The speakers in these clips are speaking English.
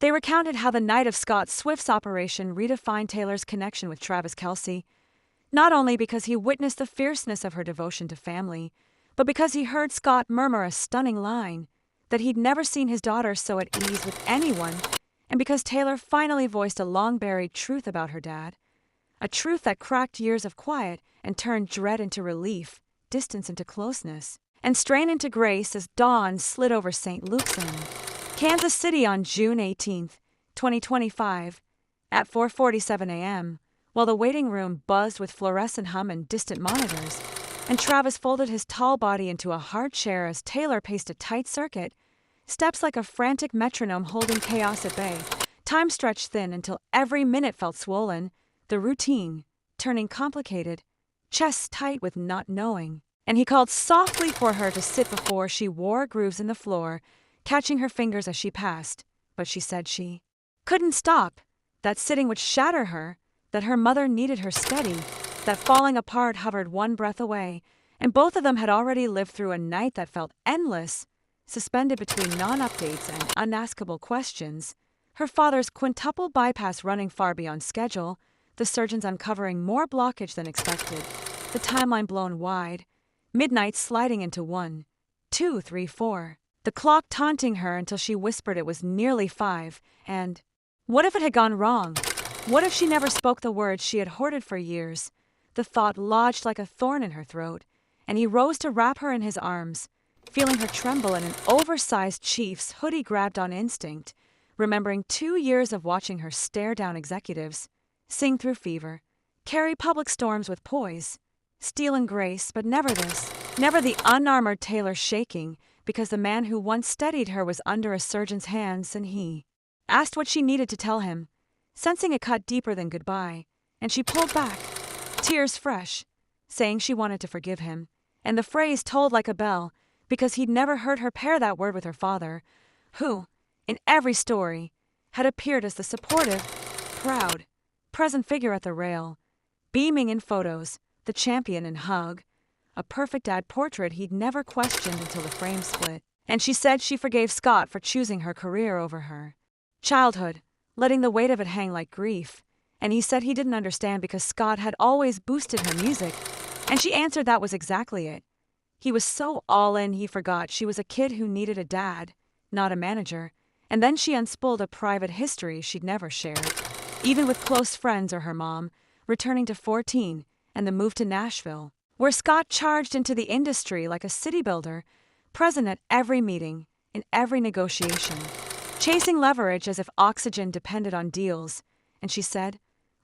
They recounted how the night of Scott Swift's operation redefined Taylor's connection with Travis Kelce, not only because he witnessed the fierceness of her devotion to family, but because he heard Scott murmur a stunning line that he'd never seen his daughter so at ease with anyone, and because Taylor finally voiced a long-buried truth about her dad, a truth that cracked years of quiet and turned dread into relief, distance into closeness, and strain into grace as dawn slid over St. Luke's in Kansas City on June 18, 2025, at 4:47 a.m., while the waiting room buzzed with fluorescent hum and distant monitors, and Travis folded his tall body into a hard chair as Taylor paced a tight circuit, steps like a frantic metronome holding chaos at bay. Time stretched thin until every minute felt swollen, the routine turning complicated, chest tight with not knowing. And he called softly for her to sit before she wore grooves in the floor, catching her fingers as she passed, but she said she couldn't stop, that sitting would shatter her, that her mother needed her steady, that falling apart hovered one breath away, and both of them had already lived through a night that felt endless, suspended between non-updates and unaskable questions, her father's quintuple bypass running far beyond schedule, the surgeons uncovering more blockage than expected, the timeline blown wide, midnight sliding into 1, 2, 3, 4, the clock taunting her until she whispered it was nearly 5, and what if it had gone wrong? What if she never spoke the words she had hoarded for years? The thought lodged like a thorn in her throat, and he rose to wrap her in his arms, feeling her tremble in an oversized Chiefs hoodie grabbed on instinct, remembering 2 years of watching her stare down executives, sing through fever, carry public storms with poise, steel and grace, but never this, never the unarmored Taylor shaking, because the man who once steadied her was under a surgeon's hands, and he asked what she needed to tell him, sensing it cut deeper than goodbye, and she pulled back, tears fresh, saying she wanted to forgive him, and the phrase tolled like a bell, because he'd never heard her pair that word with her father, who, in every story, had appeared as the supportive, proud, present figure at the rail, beaming in photos, the champion in hug, a perfect dad portrait he'd never questioned until the frame split. And she said she forgave Scott for choosing her career over her childhood, letting the weight of it hang like grief. And he said he didn't understand because Scott had always boosted her music, and she answered that was exactly it. He was so all in he forgot she was a kid who needed a dad, not a manager, and then she unspooled a private history she'd never shared, even with close friends or her mom, returning to 14 and the move to Nashville, where Scott charged into the industry like a city builder, present at every meeting, in every negotiation, chasing leverage as if oxygen depended on deals, and she said,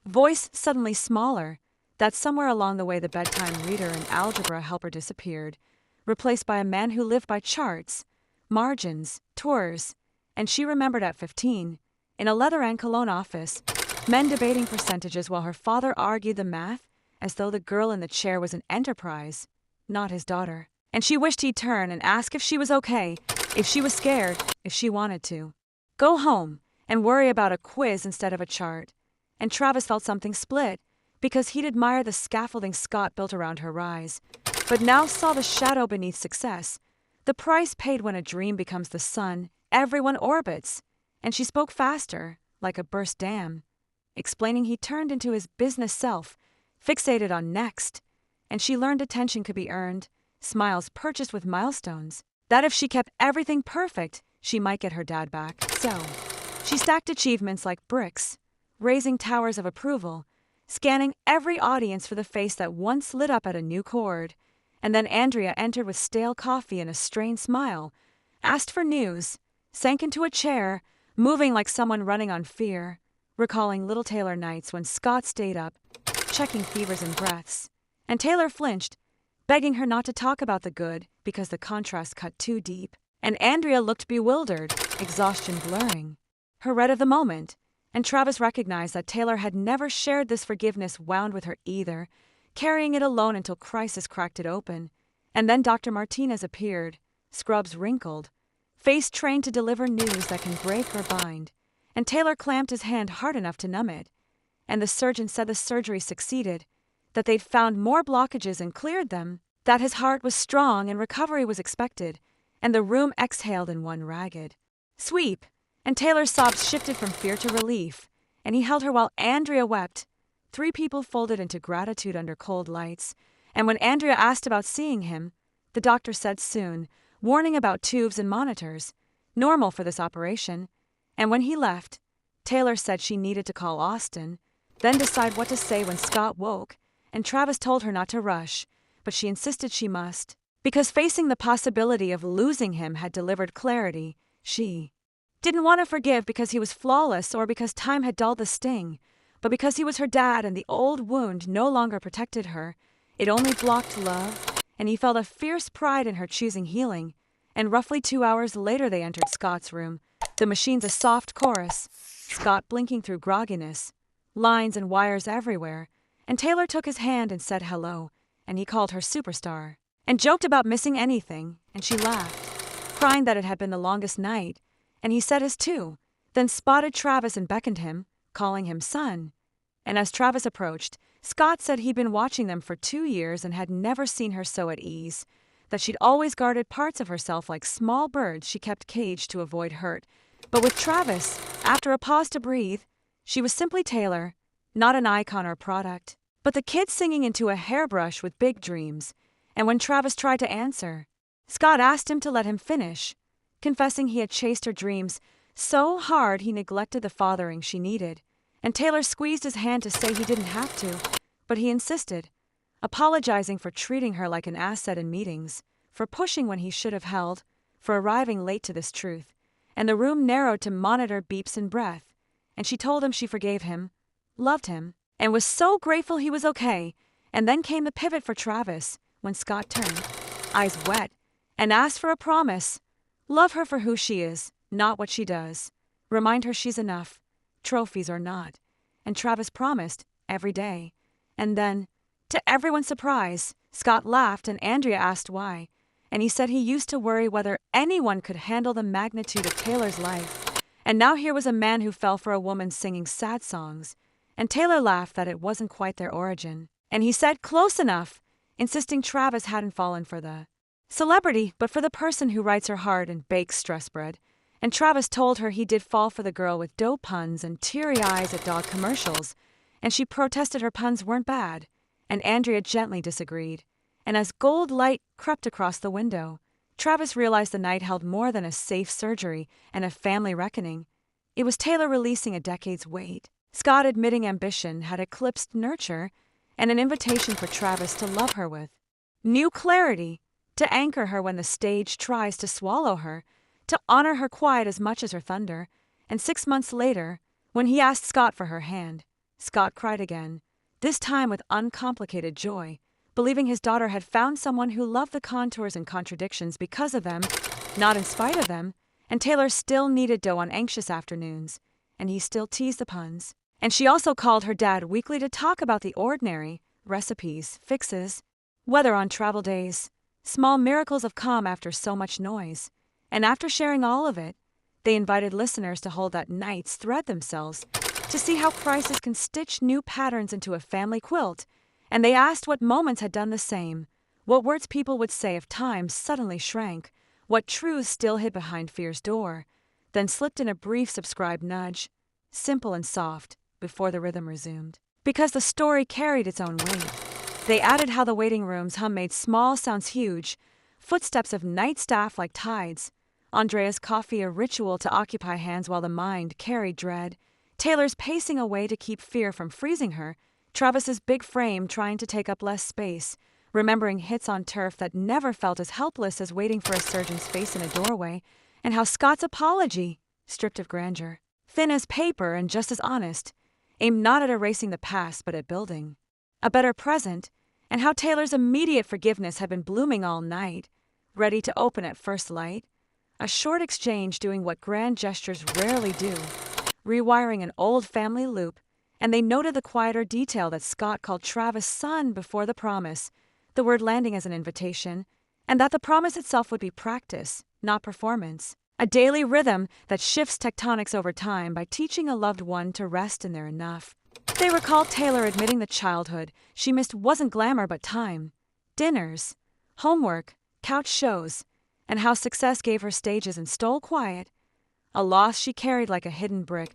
voice suddenly smaller, that somewhere along the way the bedtime reader and algebra helper disappeared, replaced by a man who lived by charts, margins, tours, and she remembered at 15, in a leather and cologne office, men debating percentages while her father argued the math as though the girl in the chair was an enterprise, not his daughter. And she wished he'd turn and ask if she was okay, if she was scared, if she wanted to go home and worry about a quiz instead of a chart. And Travis felt something split, because he'd admired the scaffolding Scott built around her rise, but now saw the shadow beneath success, the price paid when a dream becomes the sun everyone orbits. And she spoke faster, like a burst dam, explaining he turned into his business self, fixated on next, and she learned attention could be earned, smiles purchased with milestones, that if she kept everything perfect, she might get her dad back. So, she stacked achievements like bricks, raising towers of approval, scanning every audience for the face that once lit up at a new chord, and then Andrea entered with stale coffee and a strained smile, asked for news, sank into a chair, moving like someone running on fear, recalling little Taylor nights when Scott stayed up, checking fevers and breaths, and Taylor flinched, begging her not to talk about the good because the contrast cut too deep, and Andrea looked bewildered, exhaustion blurring her red of the moment, and Travis recognized that Taylor had never shared this forgiveness wound with her either, carrying it alone until crisis cracked it open. And then Dr. Martinez appeared, scrubs wrinkled, face trained to deliver news that can break or bind, and Taylor clamped his hand hard enough to numb it. And the surgeon said the surgery succeeded, that they'd found more blockages and cleared them, that his heart was strong and recovery was expected, and the room exhaled in one ragged sweep, And Taylor's sobs shifted from fear to relief, and he held her while Andrea wept. 3 people folded into gratitude under cold lights, and when Andrea asked about seeing him, the doctor said soon, warning about tubes and monitors, normal for this operation. And when he left, Taylor said she needed to call Austin, then decide what to say when Scott woke, and Travis told her not to rush, but she insisted she must, because facing the possibility of losing him had delivered clarity. She didn't want to forgive because he was flawless or because time had dulled the sting, but because he was her dad and the old wound no longer protected her. It only blocked love, and he felt a fierce pride in her choosing healing. And roughly 2 hours later they entered Scott's room, the machines a soft chorus, Scott blinking through grogginess, lines and wires everywhere, and Taylor took his hand and said hello, and he called her superstar, and joked about missing anything, and she laughed, crying that it had been the longest night, and he said his too, then spotted Travis and beckoned him, calling him son. And as Travis approached, Scott said he'd been watching them for 2 years and had never seen her so at ease, that she'd always guarded parts of herself like small birds she kept caged to avoid hurt. But with Travis, after a pause to breathe, she was simply Taylor, not an icon or product, but the kid singing into a hairbrush with big dreams. And when Travis tried to answer, Scott asked him to let him finish, confessing he had chased her dreams so hard he neglected the fathering she needed. And Taylor squeezed his hand to say he didn't have to, but he insisted, apologizing for treating her like an asset in meetings, for pushing when he should have held, for arriving late to this truth. And the room narrowed to monitor beeps and breath, and she told him she forgave him, loved him, and was so grateful he was okay. And then came the pivot for Travis, when Scott turned, eyes wet, and asked for a promise. Love her for who she is, not what she does. Remind her she's enough, trophies or not. And Travis promised, every day. And then, to everyone's surprise, Scott laughed and Andrea asked why. And he said he used to worry whether anyone could handle the magnitude of Taylor's life. And now here was a man who fell for a woman singing sad songs. And Taylor laughed that it wasn't quite their origin. And he said close enough, insisting Travis hadn't fallen for the celebrity, but for the person who writes her heart and bakes stress bread. And Travis told her he did fall for the girl with dough puns and teary eyes at dog commercials, and she protested her puns weren't bad, and Andrea gently disagreed. And as gold light crept across the window, Travis realized the night held more than a safe surgery and a family reckoning. It was Taylor releasing a decade's weight, Scott admitting ambition had eclipsed nurture, and an invitation for Travis to love her with new clarity, to anchor her when the stage tries to swallow her, to honor her quiet as much as her thunder. And 6 months later, when he asked Scott for her hand, Scott cried again, this time with uncomplicated joy, believing his daughter had found someone who loved the contours and contradictions because of them, not in spite of them. And Taylor still needed dough on anxious afternoons, and he still teased the puns. And she also called her dad weekly to talk about the ordinary, recipes, fixes, weather on travel days, small miracles of calm after so much noise. And after sharing all of it, they invited listeners to hold that nights thread themselves, to see how crisis can stitch new patterns into a family quilt. And they asked what moments had done the same, what words people would say if time suddenly shrank, what truths still hid behind fear's door, then slipped in a brief subscribed nudge, simple and soft, before the rhythm resumed. Because the story carried its own weight. They added how the waiting room's hum made small sounds huge, footsteps of night staff like tides, Andrea's coffee a ritual to occupy hands while the mind carried dread, Taylor's pacing away to keep fear from freezing her, Travis's big frame trying to take up less space, remembering hits on turf that never felt as helpless as waiting for a surgeon's face in a doorway, and how Scott's apology, stripped of grandeur, thin as paper and just as honest, aimed not at erasing the past but at building a better present, and how Taylor's immediate forgiveness had been blooming all night, ready to open at first light, a short exchange doing what grand gestures rarely do, rewiring an old family loop. And they noted the quieter detail that Scott called Travis son before the promise, the word landing as an invitation, and that the promise itself would be practice, not performance, a daily rhythm that shifts tectonics over time by teaching a loved one to rest in their enough. They recalled Taylor admitting the childhood she missed wasn't glamour but time, dinners, homework, couch shows, and how success gave her stages and stole quiet, a loss she carried like a hidden brick,